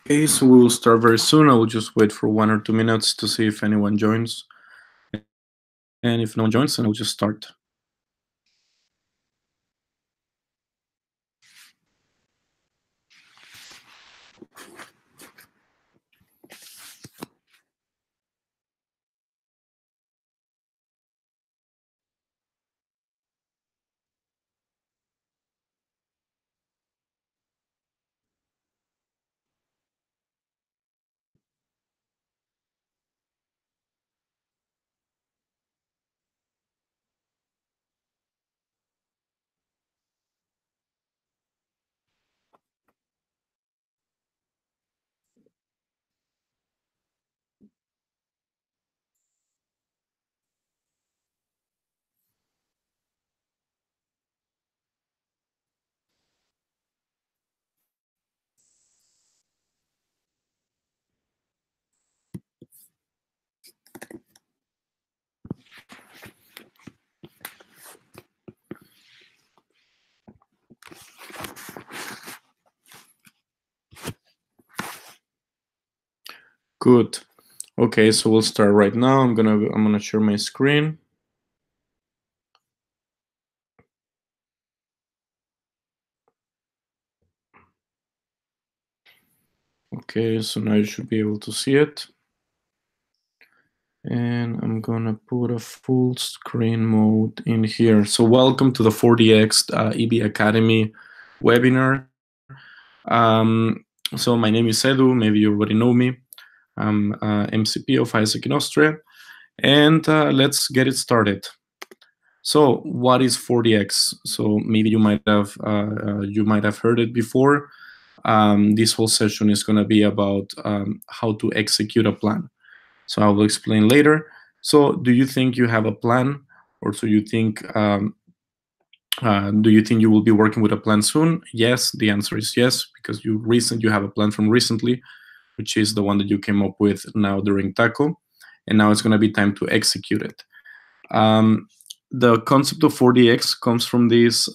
Okay, so we will start very soon. I will just wait for 1 or 2 minutes to see if anyone joins. And if no one joins, then I will just start. Good. Okay, so we'll start right now. I'm gonna share my screen. Okay, so now you should be able to see it. And I'm gonna put a full screen mode in here. So welcome to the 4DX EB Academy webinar. So my name is Edu, maybe you already know me. I'm MCP of ISAC in Austria. And let's get it started. So what is 4DX? So maybe you might have heard it before. This whole session is going to be about how to execute a plan. So I will explain later. So do you think you have a plan, or do you think you will be working with a plan soon? Yes, the answer is yes, because you have a plan from recently, which is the one that you came up with now during TACO, and now it's going to be time to execute it. The concept of 4DX comes from this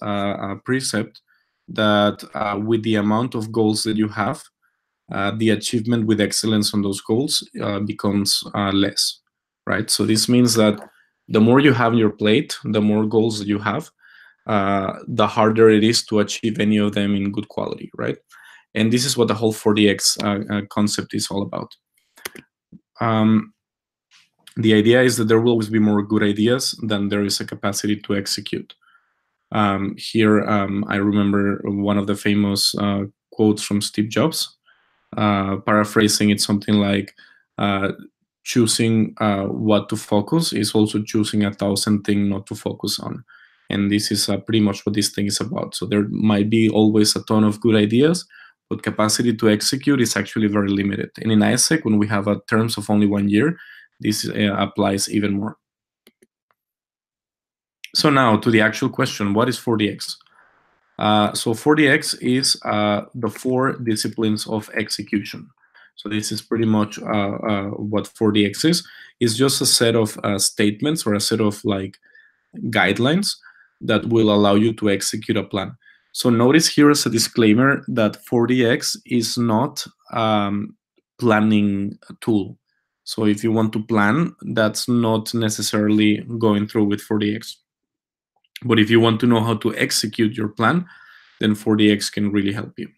precept that with the amount of goals that you have, the achievement with excellence on those goals becomes less, right? So this means that the more you have on your plate, the more goals that you have, the harder it is to achieve any of them in good quality, right? And this is what the whole 4DX concept is all about. The idea is that there will always be more good ideas than there is a capacity to execute. Here, I remember one of the famous quotes from Steve Jobs. Paraphrasing, it's something like, choosing what to focus is also choosing 1,000 things not to focus on. And this is pretty much what this thing is about. So there might be always a ton of good ideas, but capacity to execute is actually very limited. And in ISAC, when we have terms of only 1 year, this applies even more. So now to the actual question, what is 4DX? So 4DX is the 4 disciplines of execution. So this is pretty much what 4DX is. It's just a set of statements or a set of like guidelines that will allow you to execute a plan. So notice here as a disclaimer that 4DX is not planning tool. So if you want to plan, that's not necessarily going through with 4DX. But if you want to know how to execute your plan, then 4DX can really help you.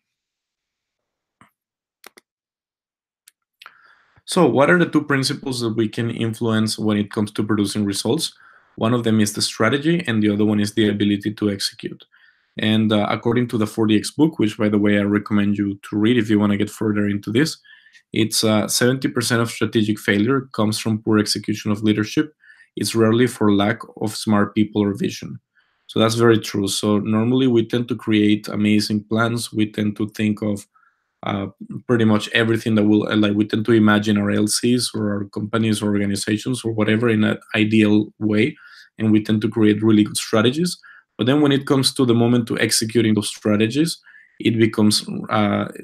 So what are the 2 principles that we can influence when it comes to producing results? One of them is the strategy, and the other one is the ability to execute. And according to the 4DX book, which, by the way, I recommend you to read if you want to get further into this, it's 70% of strategic failure comes from poor execution of leadership. It's rarely for lack of smart people or vision. So that's very true. So normally we tend to create amazing plans. We tend to think of pretty much everything that will, like, we tend to imagine our LCs or our companies or organizations or whatever in an ideal way, and we tend to create really good strategies. But then when it comes to the moment to executing those strategies, it becomes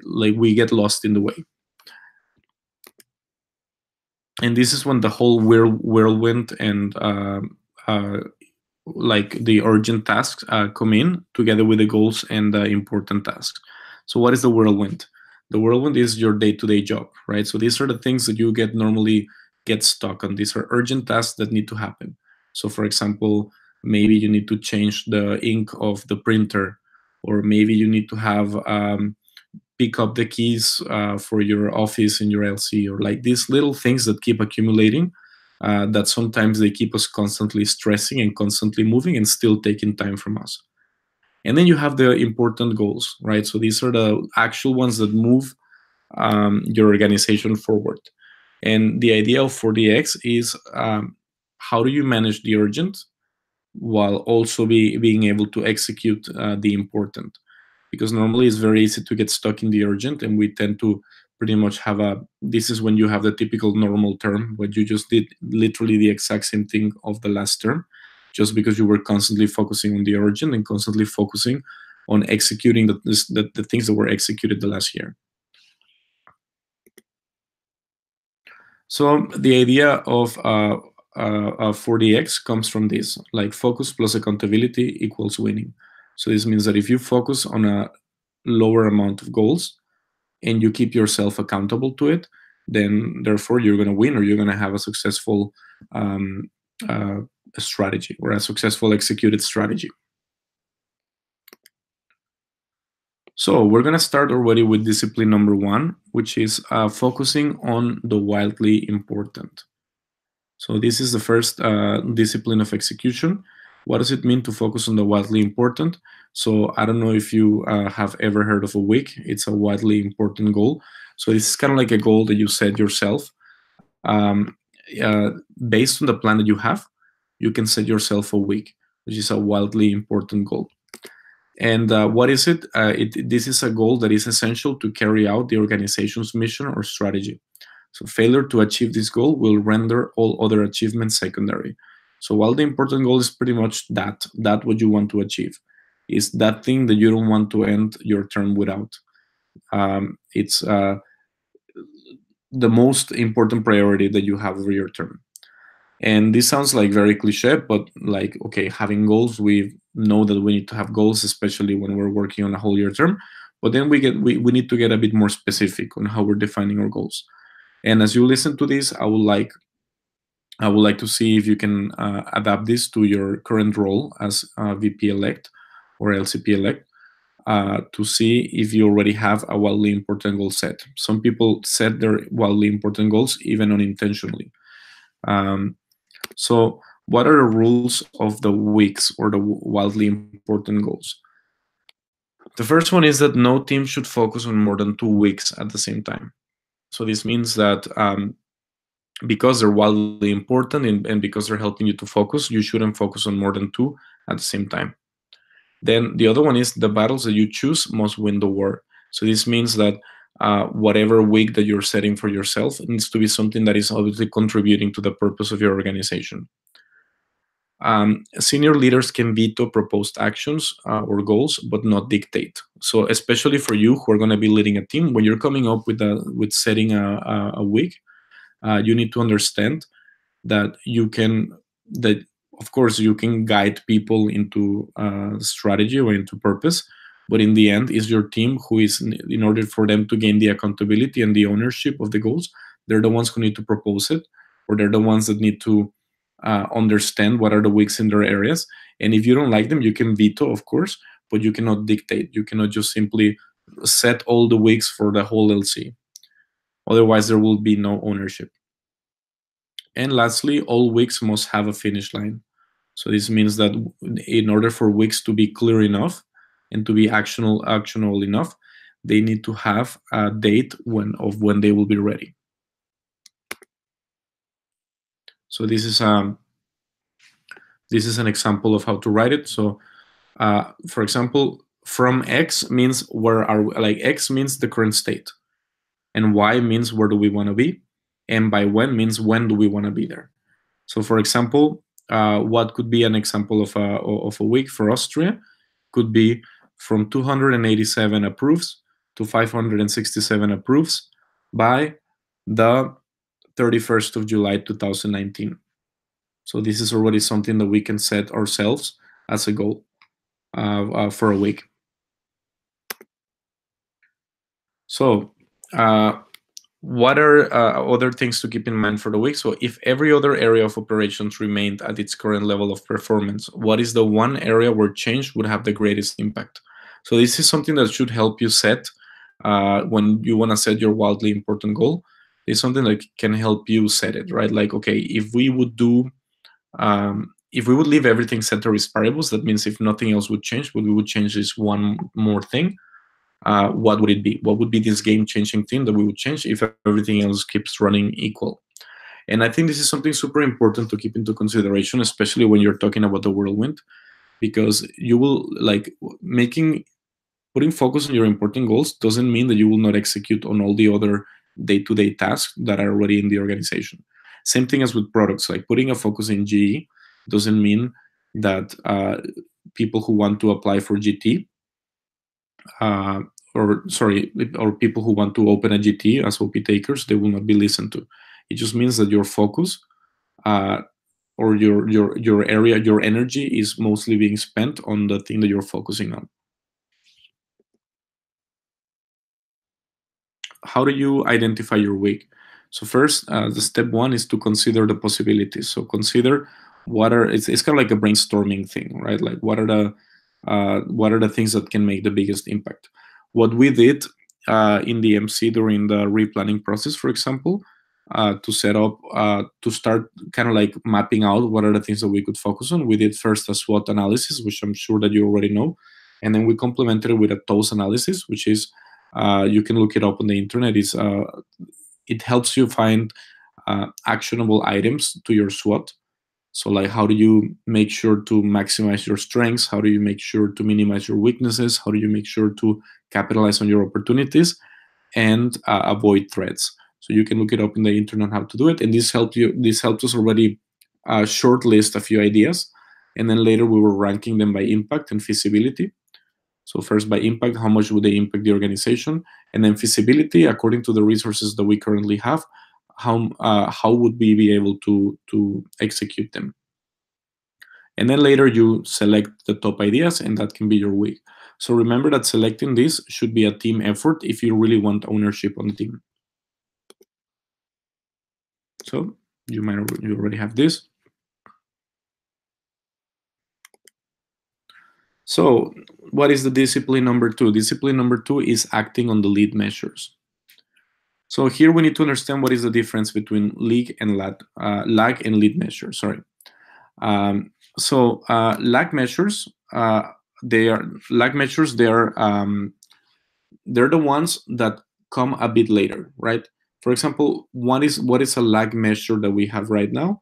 like we get lost in the way. And this is when the whole whirlwind and like the urgent tasks come in together with the goals and the important tasks. So what is the whirlwind? The whirlwind is your day-to-day job, right? So these are the things that you normally get stuck on. These are urgent tasks that need to happen. So for example, maybe you need to change the ink of the printer, or maybe you need to have pick up the keys for your office in your LC, or like these little things that keep accumulating, that sometimes they keep us constantly stressing and constantly moving and still taking time from us. And then you have the important goals, right? So these are the actual ones that move your organization forward. And the idea of 40X is how do you manage the urgent while also being able to execute the important? Because normally it's very easy to get stuck in the urgent, and we tend to pretty much have this is when you have the typical normal term, but you just did literally the exact same thing of the last term, just because you were constantly focusing on the urgent and constantly focusing on executing the things that were executed the last year. So the idea of 40X comes from this, like focus plus accountability equals winning. So this means that if you focus on a lower amount of goals and you keep yourself accountable to it, then therefore you're going to win, or you're going to have a successful strategy, or a successful executed strategy. So we're going to start already with discipline number 1, which is focusing on the wildly important. So this is the first discipline of execution. What does it mean to focus on the wildly important? So I don't know if you have ever heard of a WIG. It's a wildly important goal. So this is kind of like a goal that you set yourself. Based on the plan that you have, you can set yourself a WIG, which is a wildly important goal. And what is it? This is a goal that is essential to carry out the organization's mission or strategy. So failure to achieve this goal will render all other achievements secondary. So while the important goal is pretty much that what you want to achieve, is that thing that you don't want to end your term without. It's the most important priority that you have over your term. And this sounds like very cliche, but like, okay, having goals, we know that we need to have goals, especially when we're working on a whole year term. But then we need to get a bit more specific on how we're defining our goals. And as you listen to this, I would like to see if you can adapt this to your current role as VP elect or LCP elect, to see if you already have a wildly important goal set. Some people set their wildly important goals even unintentionally. So what are the rules of the WIGs, or the wildly important goals? The first one is that no team should focus on more than 2 WIGs at the same time. So this means that because they're wildly important and because they're helping you to focus, you shouldn't focus on more than 2 at the same time. Then the other one is the battles that you choose must win the war. So this means that whatever WIG that you're setting for yourself needs to be something that is obviously contributing to the purpose of your organization. Senior leaders can veto proposed actions or goals, but not dictate. So especially for you who are going to be leading a team, when you're coming up with setting a WIG, you need to understand that of course you can guide people into strategy or into purpose, but in the end is your team who is, in order for them to gain the accountability and the ownership of the goals, they're the ones who need to propose it, or they're the ones that need to understand what are the WIGs in their areas. And if you don't like them, you can veto, of course, but you cannot dictate. You cannot just simply set all the WIGs for the whole LC. Otherwise, there will be no ownership. And lastly, all WIGs must have a finish line. So this means that in order for WIGs to be clear enough and to be actionable enough, they need to have a date of when they will be ready. So this is an example of how to write it. So for example, from X means X means the current state, and Y means where do we want to be, and by when do we want to be there. So for example, what could be an example of a WIG for Austria could be from 287 approves to 567 approves by the 31st of July 2019. So this is already something that we can set ourselves as a goal for a WIG. So what are other things to keep in mind for the week? So if every other area of operations remained at its current level of performance, what is the one area where change would have the greatest impact? So this is something that should help you set when you want to set your wildly important goal. It's something that can help you set it, right? Like, okay, if we would leave everything set to risk variables, that means if nothing else would change, but we would change this one more thing, what would it be? What would be this game-changing thing that we would change if everything else keeps running equal? And I think this is something super important to keep into consideration, especially when you're talking about the whirlwind, because you will putting focus on your important goals doesn't mean that you will not execute on all the other day-to-day tasks that are already in the organization. Same thing as with products, like putting a focus in GE doesn't mean that people who want to apply for GT or people who want to open a GT as OP takers, they will not be listened to. It just means that your focus or your area, your energy is mostly being spent on the thing that you're focusing on. How do you identify your week? So first, the step one is to consider the possibilities. So consider it's kind of like a brainstorming thing, right? Like what are the things that can make the biggest impact? What we did in the MC during the replanning process, for example, to set up, to start kind of like mapping out what are the things that we could focus on. We did first a SWOT analysis, which I'm sure that you already know. And then we complemented it with a TOS analysis, which is, you can look it up on the internet. It helps you find actionable items to your SWOT. So like, how do you make sure to maximize your strengths? How do you make sure to minimize your weaknesses? How do you make sure to capitalize on your opportunities and avoid threats? So you can look it up in the internet how to do it. And this helped us already shortlist a few ideas. And then later we were ranking them by impact and feasibility. So first by impact, how much would they impact the organization? And then feasibility, according to the resources that we currently have, how would we be able to execute them? And then later you select the top ideas, and that can be your week. So remember that selecting this should be a team effort if you really want ownership on the team. So you already have this. So what is the discipline number 2? Discipline number 2 is acting on the lead measures. So here we need to understand what is the difference between lag and lead measure. Sorry. Lag measures, they're the ones that come a bit later, right? For example, what is a lag measure that we have right now?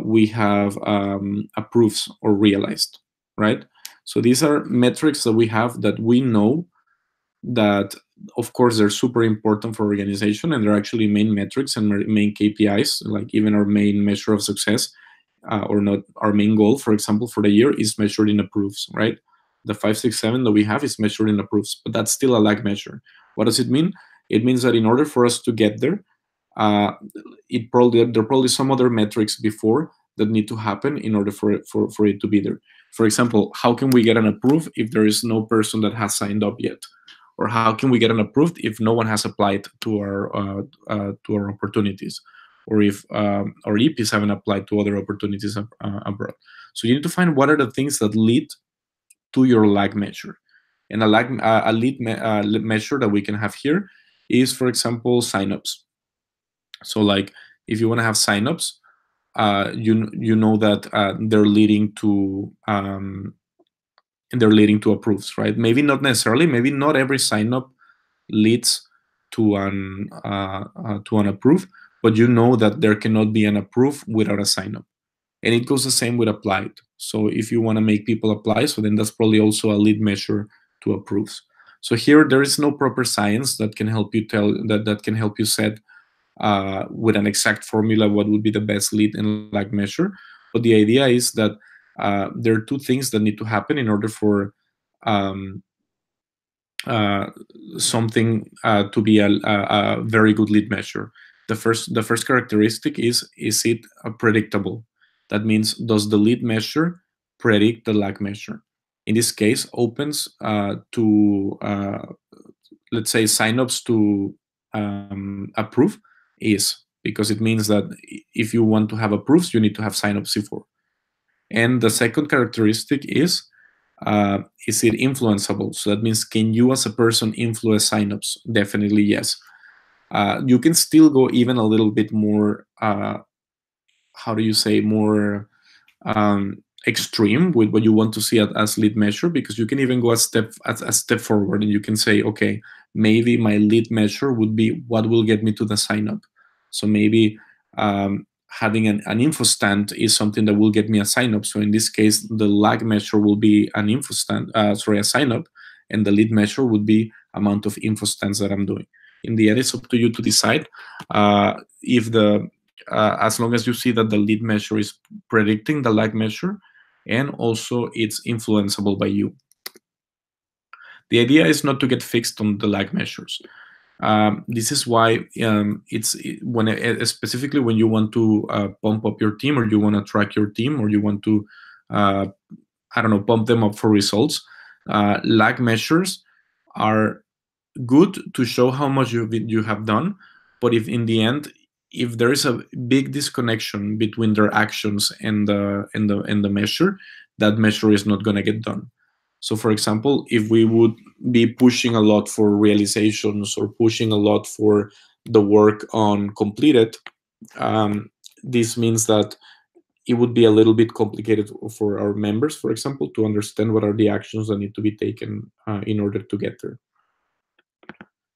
We have approves or realized, right? So these are metrics that we have that we know that, of course, they're super important for organization, and they're actually main metrics and main KPIs, like even our main measure of success, or not our main goal, for example, for the year is measured in approves, right? The 5, 6, 7 that we have is measured in approves, but that's still a lag measure. What does it mean? It means that in order for us to get there, there are probably some other metrics before that need to happen in order for it to be there. For example, how can we get an approve if there is no person that has signed up yet? Or how can we get an approved if no one has applied to our opportunities, or if our EPs haven't applied to other opportunities abroad? So you need to find what are the things that lead to your lag measure. And a lead measure that we can have here is, for example, signups. So like if you want to have signups, you know that they're leading to approves, right? Maybe not necessarily. Maybe not every sign up leads to an approve, but you know that there cannot be an approve without a sign up. And it goes the same with applied. So if you want to make people apply, so then that's probably also a lead measure to approves. So here there is no proper science that can help you that can help you set with an exact formula what would be the best lead and lag measure. But the idea is that there are two things that need to happen in order for something to be a very good lead measure. The first characteristic is it predictable? That means, does the lead measure predict the lag measure? In this case, opens to let's say signups to approve is, because it means that if you want to have approves, you need to have signups C4. And the second characteristic is it influenceable? So that means, can you as a person influence signups? Definitely yes. You can still go even a little bit more, how do you say, more extreme with what you want to see as lead measure, because you can even go a step forward, and you can say, okay, maybe my lead measure would be what will get me to the sign up. So maybe having an info stand is something that will get me a sign up. So in this case, the lag measure will be an info stand, a sign up, and the lead measure would be amount of info stands that I'm doing. In the end, it's up to you to decide if as long as you see that the lead measure is predicting the lag measure, and also it's influenceable by you. The idea is not to get fixed on the lag measures. This is why specifically when you want to pump up your team, or you want to track your team, or you want to I don't know, pump them up for results, lag measures are good to show how much you have done. But if in the end, if there is a big disconnection between their actions and the measure, that measure is not going to get done. So for example, if we would be pushing a lot for realizations, or pushing a lot for the work on completed, this means that it would be a little bit complicated for our members, for example, to understand what are the actions that need to be taken in order to get there.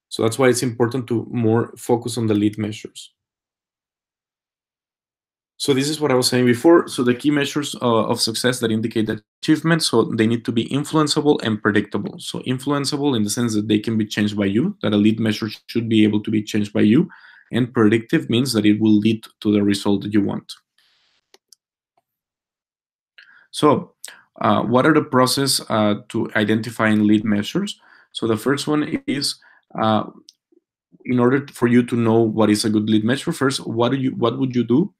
So that's why it's important to more focus on the lead measures. So this is what I was saying before. So the key measures of success that indicate achievement, so they need to be influenceable and predictable. So influenceable in the sense that they can be changed by you, that a lead measure should be able to be changed by you. And predictive means that it will lead to the result that you want. So what are the process to identifying lead measures? So the first one is, in order for you to know what is a good lead measure, first, what would you do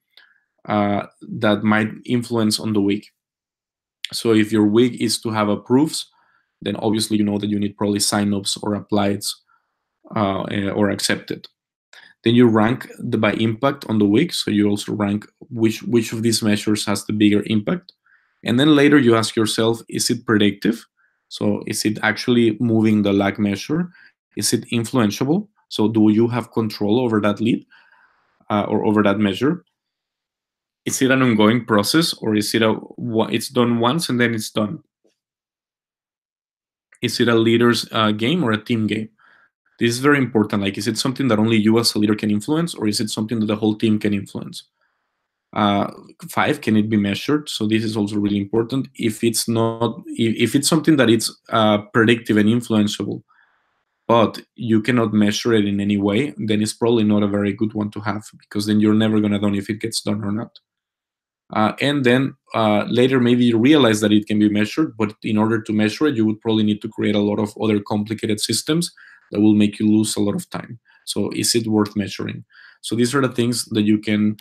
that might influence on the week? So if your week is to have approves, then obviously you know that you need probably signups or applieds or accepted. Then you rank by impact on the week. So you also rank which of these measures has the bigger impact. And then later you ask yourself, is it predictive? So is it actually moving the lag measure? Is it influenceable? So do you have control over that lead or over that measure? Is it an ongoing process, or is it it's done once and then it's done? Is it a leader's game or a team game? This is very important. Like, is it something that only you as a leader can influence, or is it something that the whole team can influence? 5, can it be measured? So this is also really important. If it's not, if it's something that it's predictive and influenceable, but you cannot measure it in any way, then it's probably not a very good one to have, because then you're never going to know if it gets done or not. And then later, maybe you realize that it can be measured, but in order to measure it, you would probably need to create a lot of other complicated systems that will make you lose a lot of time. So is it worth measuring? So these are the things that you can,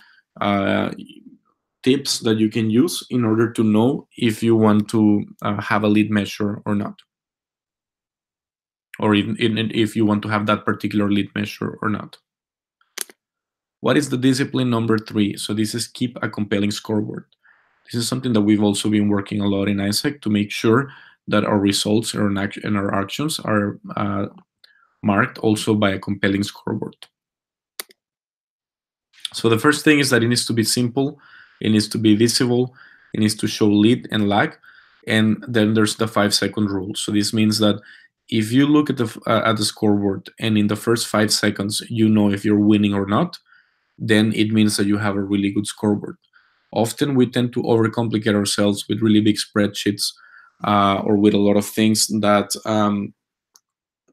tips that you can use in order to know if you want to have a lead measure or not, or even if you want to have that particular lead measure or not. What is the discipline number 3? So this is keep a compelling scoreboard. This is something that we've also been working a lot in ISEC to make sure that our results and our actions are marked also by a compelling scoreboard. So the first thing is that it needs to be simple, it needs to be visible, it needs to show lead and lag, and then there's the 5-second rule. So this means that if you look at the scoreboard and in the first 5 seconds you know if you're winning or not, then it means that you have a really good scoreboard. Often we tend to overcomplicate ourselves with really big spreadsheets or with a lot of things that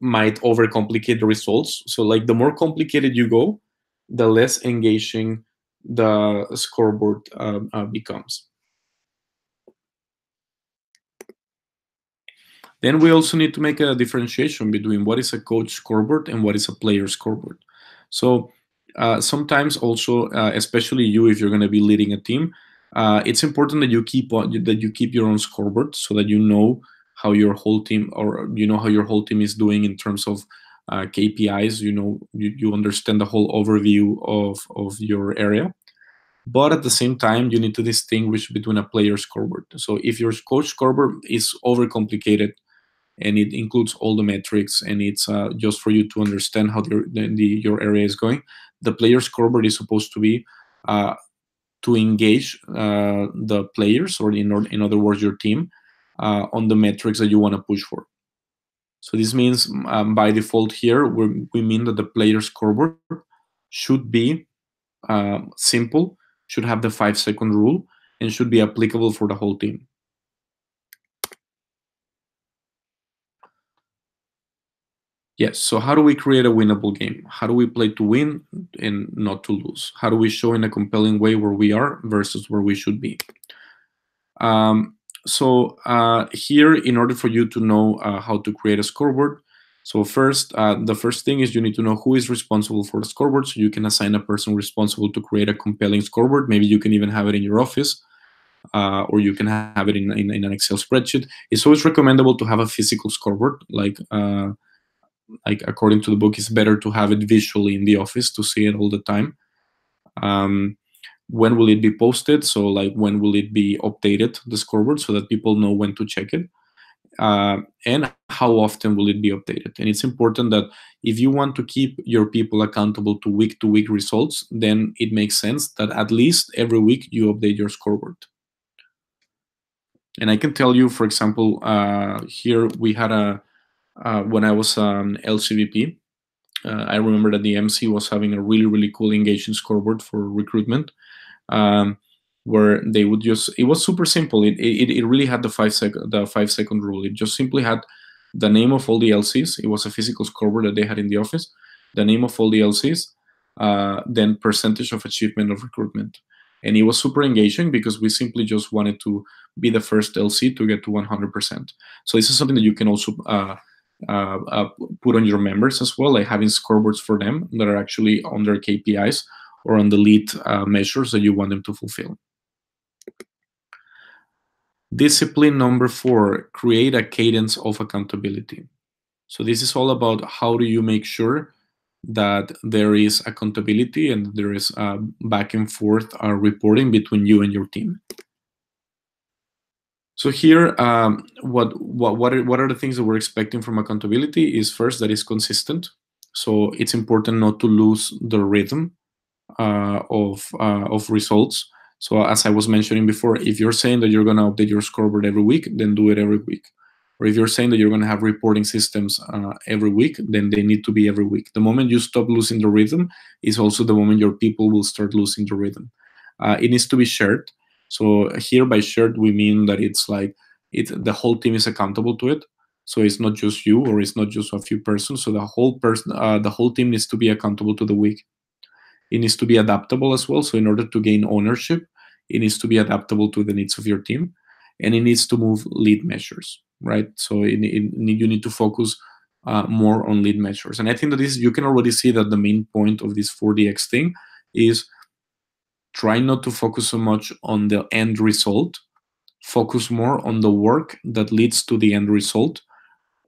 might overcomplicate the results. So like the more complicated you go, the less engaging the scoreboard becomes. Then we also need to make a differentiation between what is a coach scoreboard and what is a player scoreboard. So sometimes also, especially you, if you're going to be leading a team, it's important that you keep your own scoreboard so that you know how your whole team, or you know how your whole team is doing in terms of KPIs. You understand the whole overview of your area. But at the same time, you need to distinguish between a player scoreboard. So if your coach scoreboard is overcomplicated and it includes all the metrics and it's just for you to understand how your area is going, the player scoreboard is supposed to be to engage the players, or in other words, your team, on the metrics that you want to push for. So this means by default here, we mean that the player scoreboard should be simple, should have the 5-second rule, and should be applicable for the whole team. Yes, so how do we create a winnable game? How do we play to win and not to lose? How do we show in a compelling way where we are versus where we should be? So here, in order for you to know how to create a scoreboard, so first, the first thing is you need to know who is responsible for the scoreboard, so you can assign a person responsible to create a compelling scoreboard. Maybe you can even have it in your office, or you can have it in an Excel spreadsheet. It's always recommendable to have a physical scoreboard, like according to the book, it's better to have it visually in the office to see it all the time. When will it be posted? So like when will it be updated, the scoreboard, so that people know when to check it? And how often will it be updated? And it's important that if you want to keep your people accountable to week results, then it makes sense that at least every week you update your scoreboard. And I can tell you, for example, here we had when I was an LCVP, I remember that the MC was having a really cool engaging scoreboard for recruitment, where they would it was super simple. It really had the 5-second rule. It just simply had the name of all the LCs. It was a physical scoreboard that they had in the office. The name of all the LCs, then percentage of achievement of recruitment. And it was super engaging because we simply just wanted to be the first LC to get to 100%. So this is something that you can also put on your members as well, like having scoreboards for them that are actually on their KPIs or on the lead measures that you want them to fulfill. Discipline number 4, create a cadence of accountability. So this is all about how do you make sure that there is accountability and there is back and forth reporting between you and your team. So here, what are the things that we're expecting from accountability is first that it's consistent. So it's important not to lose the rhythm of results. So as I was mentioning before, if you're saying that you're going to update your scoreboard every week, then do it every week. Or if you're saying that you're going to have reporting systems every week, then they need to be every week. The moment you stop losing the rhythm is also the moment your people will start losing the rhythm. It needs to be shared. So here by shared, we mean that it's like the whole team is accountable to it. So it's not just you, or it's not just a few persons. So the whole team needs to be accountable to the week. It needs to be adaptable as well. So in order to gain ownership, it needs to be adaptable to the needs of your team, and it needs to move lead measures, right? So you need to focus more on lead measures. And I think that you can already see that the main point of this 4DX thing is try not to focus so much on the end result, focus more on the work that leads to the end result,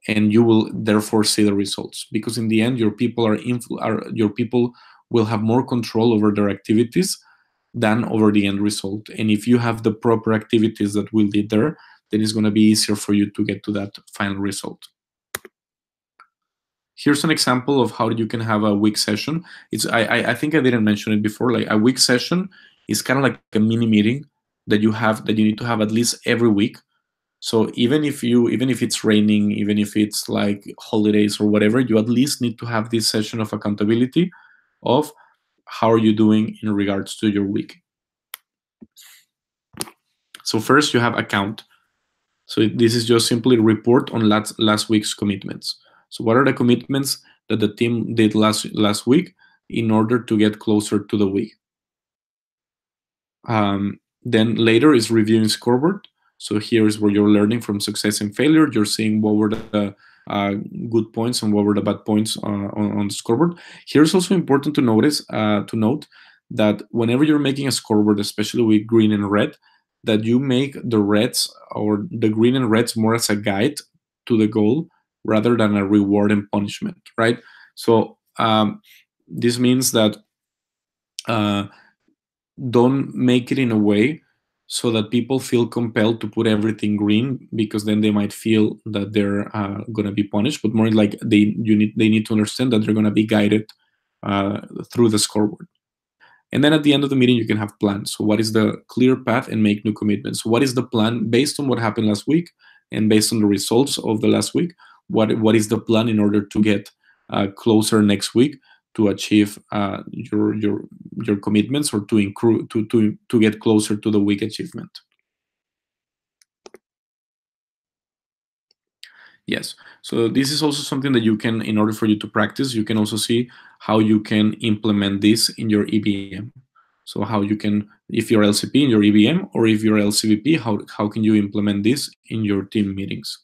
and you will therefore see the results. Because in the end, your people will have more control over their activities than over the end result. And if you have the proper activities that will lead there, then it's going to be easier for you to get to that final result. Here's an example of how you can have a week session. I think I didn't mention it before. Like a week session is kind of like a mini meeting that you need to have at least every week. So even if it's raining, even if it's like holidays or whatever, you at least need to have this session of accountability of how are you doing in regards to your week. So first you have account. So this is just simply report on last week's commitments. So what are the commitments that the team did last week in order to get closer to the week? Then later is reviewing scoreboard. So here is where you're learning from success and failure. You're seeing what were the good points and what were the bad points on the scoreboard. Here's also important to note that whenever you're making a scoreboard, especially with green and red, that you make the reds or the green and reds more as a guide to the goal, rather than a reward and punishment, right? So this means that don't make it in a way so that people feel compelled to put everything green, because then they might feel that they're going to be punished, but more like they need to understand that they're going to be guided through the scoreboard. And then at the end of the meeting, you can have plans. So what is the clear path, and make new commitments? What is the plan based on what happened last week and based on the results of the last week? What is the plan in order to get closer next week to achieve your commitments, or to get closer to the week achievement? Yes. So this is also something that you can, in order for you to practice, you can also see how you can implement this in your EBM. So how you can, if you're LCP in your EBM, or if you're LCVP, how can you implement this in your team meetings?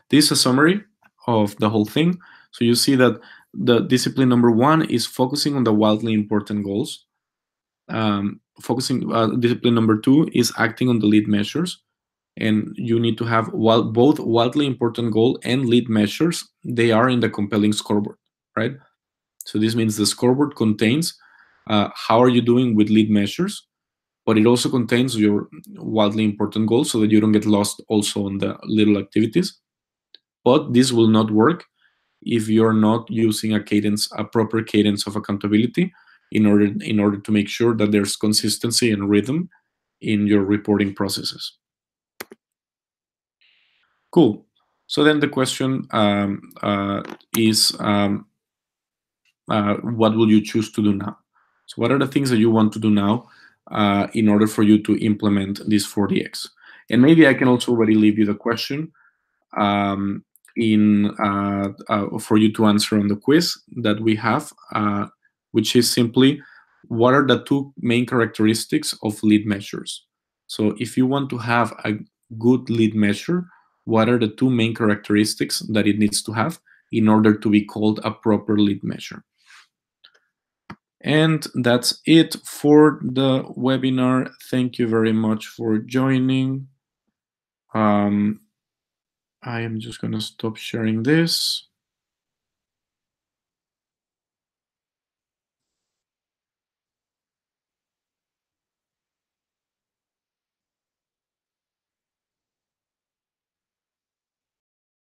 This is a summary of the whole thing. So you see that the discipline number 1 is focusing on the wildly important goals. Discipline number 2 is acting on the lead measures. And you need to have both wildly important goal and lead measures. They are in the compelling scoreboard, right? So this means the scoreboard contains how are you doing with lead measures, but it also contains your wildly important goals, so that you don't get lost also on the little activities. But this will not work if you're not using a proper cadence of accountability in order to make sure that there's consistency and rhythm in your reporting processes. Cool. So then the question is, what will you choose to do now? So what are the things that you want to do now in order for you to implement this 40X? And maybe I can also already leave you the question for you to answer on the quiz that we have, which is simply, what are the 2 main characteristics of lead measures? So if you want to have a good lead measure, what are the 2 main characteristics that it needs to have in order to be called a proper lead measure? And that's it for the webinar. Thank you very much for joining. I am just going to stop sharing this.